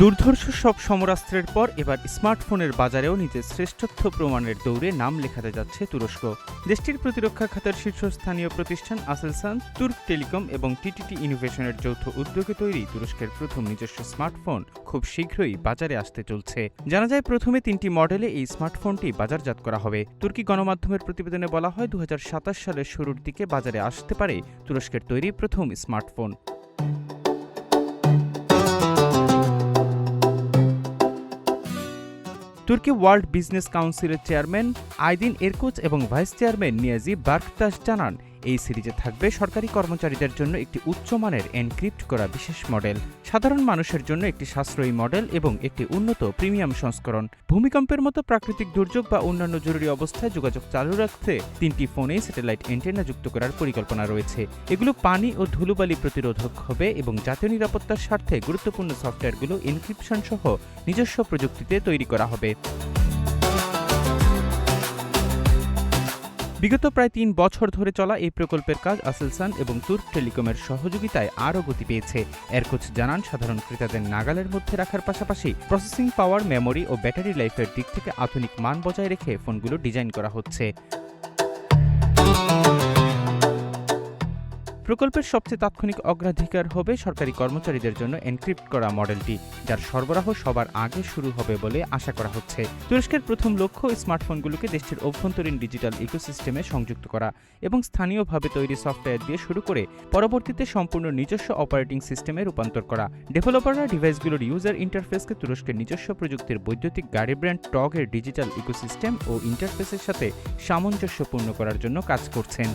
দুর্ধর্ষ সব সমরাস্ত্রের পর এবার স্মার্টফোনের বাজারেও নিজের শ্রেষ্ঠত্ব প্রমাণের দৌড়ে নাম লেখাতে যাচ্ছে তুরস্ক। দেশটির প্রতিরক্ষা খাতের শীর্ষস্থানীয় প্রতিষ্ঠান আসেলসান, তুর্ক টেলিকম এবং টিটিটি ইনোভেশনের যৌথ উদ্যোগে তৈরি তুরস্কের প্রথম নিজস্ব স্মার্টফোন খুব শীঘ্রই বাজারে আসতে চলছে। জানা যায়, প্রথমে 3টি মডেলে এই স্মার্টফোনটি বাজারজাত করা হবে। তুর্কি গণমাধ্যমের প্রতিবেদনে বলা হয়, 2027 সালের শুরুর দিকে বাজারে আসতে পারে তুরস্কের তৈরি প্রথম স্মার্টফোন। তুর্কি ওয়ার্ল্ড বিজনেস কাউন্সিলের চেয়ারম্যান আইদিন এরকোচ এবং ভাইস চেয়ারম্যান নিয়াজি বার্কতাস জানান, এই সিরিজে থাকবে সরকারি কর্মচারীদের জন্য একটি উচ্চমানের এনক্রিপ্ট করা বিশেষ মডেল, সাধারণ মানুষের জন্য একটি সাশ্রয়ী মডেল এবং একটি উন্নত প্রিমিয়াম সংস্করণ। ভূমিকম্পের মতো প্রাকৃতিক দুর্যোগ বা অন্যান্য জরুরি অবস্থায় যোগাযোগ চালু রাখতে 3টি ফোনেই স্যাটেলাইট অ্যান্টেনা যুক্ত করার পরিকল্পনা রয়েছে। এগুলো পানি ও ধুলোবালি প্রতিরোধক হবে এবং জাতীয় নিরাপত্তার স্বার্থে গুরুত্বপূর্ণ সফটওয়্যারগুলো এনক্রিপশন সহ নিজস্ব প্রযুক্তিতে তৈরি করা হবে। বিগত প্রায় 3 বছর ধরে চলা এই প্রকল্পের কাজ আসেলসান এবং তুর্ক টেলিকমের সহযোগিতায় আরও গতি পেয়েছে। এরকোচ জানান, সাধারণ ক্রেতাদের নাগালের মধ্যে রাখার পাশাপাশি প্রসেসিং পাওয়ার, মেমোরি ও ব্যাটারি লাইফের দিক থেকে আধুনিক মান বজায় রেখে ফোনগুলো ডিজাইন করা হচ্ছে। প্রকল্পের সবচেয়ে তাৎক্ষণিক অগ্রাধিকার হবে সরকারি কর্মচারীদের জন্য এনক্রিপ্ট করা মডেলটি, যার সরবরাহ সবার আগে শুরু হবে বলে আশা করা হচ্ছে। তুরস্কের প্রথম লক্ষ্য স্মার্টফোনগুলোকে দেশটির অভ্যন্তরীণ ডিজিটাল ইকোসিস্টেমে সংযুক্ত করা এবং স্থানীয়ভাবে তৈরি সফটওয়্যার দিয়ে শুরু করে পরবর্তীতে সম্পূর্ণ নিজস্ব অপারেটিং সিস্টেমে রূপান্তর করা। ডেভেলপাররা ডিভাইসগুলোর ইউজার ইন্টারফেসকে তুরস্কের নিজস্ব প্রযুক্তির বৈদ্যুতিক গাড়ি ব্র্যান্ড টগের ডিজিটাল ইকোসিস্টেম ও ইন্টারফেসের সাথে সামঞ্জস্যপূর্ণ করার জন্য কাজ করছেন।